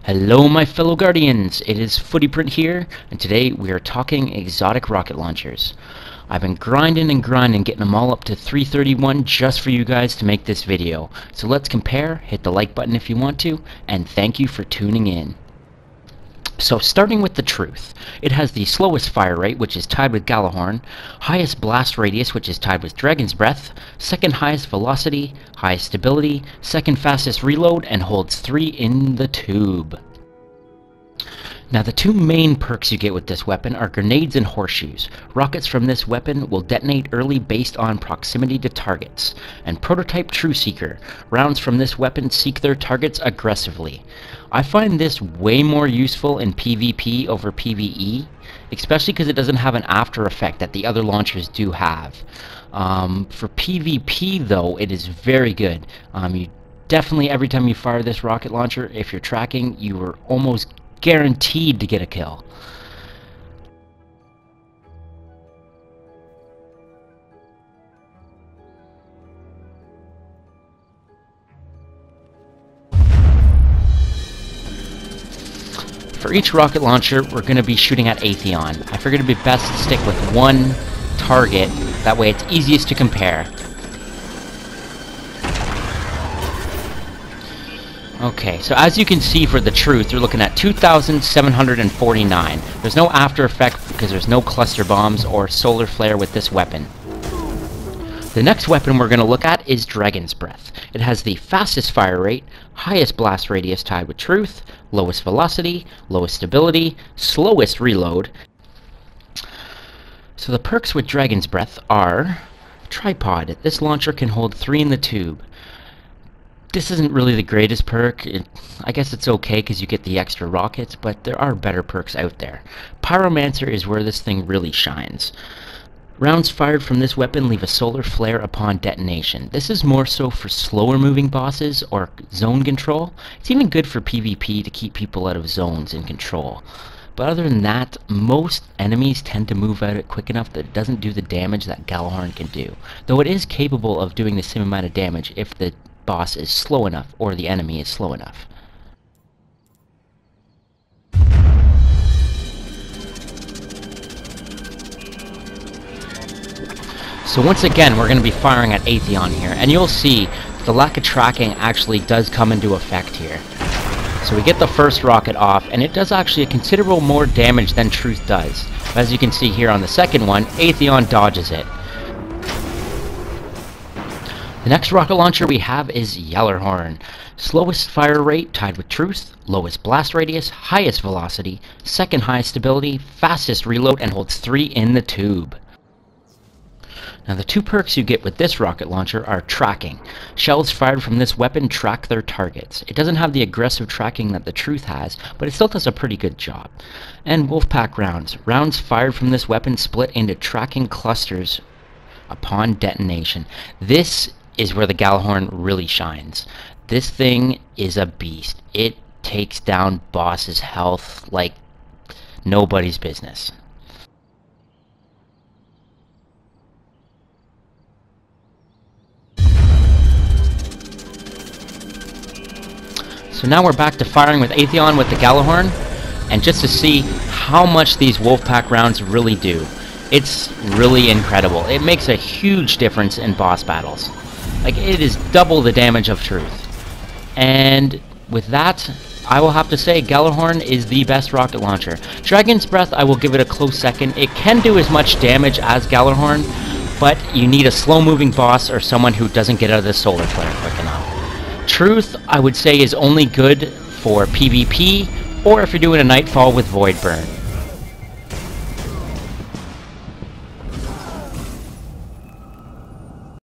Hello my fellow Guardians, it is Footyprint here, and today we are talking exotic rocket launchers. I've been grinding and grinding, getting them all up to 331 just for you guys to make this video. So let's compare, hit the like button if you want to, and thank you for tuning in. So starting with the truth, it has the slowest fire rate, which is tied with Gala Horn, highest blast radius, which is tied with Dragon's Breath, second highest velocity, highest stability, second fastest reload, and holds 3 in the tube. Now the two main perks you get with this weapon are grenades and horseshoes. Rockets from this weapon will detonate early based on proximity to targets. And Prototype True Seeker. Rounds from this weapon seek their targets aggressively. I find this way more useful in PvP over PvE, especially because it doesn't have an after effect that the other launchers do have. For PvP though, it is very good. You definitely, every time you fire this rocket launcher, if you're tracking, you are almost guaranteed to get a kill. For each rocket launcher, we're going to be shooting at Atheon. I figured it'd be best to stick with one target, that way it's easiest to compare. Okay, so as you can see for the truth, you're looking at 2,749. There's no after effect because there's no cluster bombs or solar flare with this weapon. The next weapon we're going to look at is Dragon's Breath. It has the fastest fire rate, highest blast radius tied with truth, lowest velocity, lowest stability, slowest reload. So the perks with Dragon's Breath are tripod. This launcher can hold 3 in the tube. This isn't really the greatest perk. I guess it's okay because you get the extra rockets, but there are better perks out there. Pyromancer is where this thing really shines. Rounds fired from this weapon leave a solar flare upon detonation. This is more so for slower moving bosses or zone control. It's even good for PvP to keep people out of zones and control. But other than that, most enemies tend to move out quick enough that it doesn't do the damage that Gala Horn can do. Though it is capable of doing the same amount of damage if the boss is slow enough or the enemy is slow enough. So once again, we're going to be firing at Atheon here, and you'll see the lack of tracking actually does come into effect here. So we get the first rocket off, and it does actually a considerable more damage than Truth does. As you can see here on the second one, Atheon dodges it. The next rocket launcher we have is Gala Horn. Slowest fire rate tied with truth, lowest blast radius, highest velocity, second highest stability, fastest reload, and holds 3 in the tube. Now the two perks you get with this rocket launcher are tracking. Shells fired from this weapon track their targets. It doesn't have the aggressive tracking that the truth has, but it still does a pretty good job. And Wolfpack rounds. Rounds fired from this weapon split into tracking clusters upon detonation. This is where the Gala Horn really shines. This thing is a beast. It takes down bosses' health like nobody's business. So now we're back to firing with Atheon with the Gala Horn, and just to see how much these Wolfpack rounds really do. It's really incredible. It makes a huge difference in boss battles. Like, it is double the damage of truth. And with that, I will have to say Gala Horn is the best rocket launcher. Dragon's Breath, I will give it a close second. It can do as much damage as Gala Horn, but you need a slow-moving boss or someone who doesn't get out of the solar flare quick enough. Truth, I would say, is only good for PvP, or if you're doing a Nightfall with Void Burn.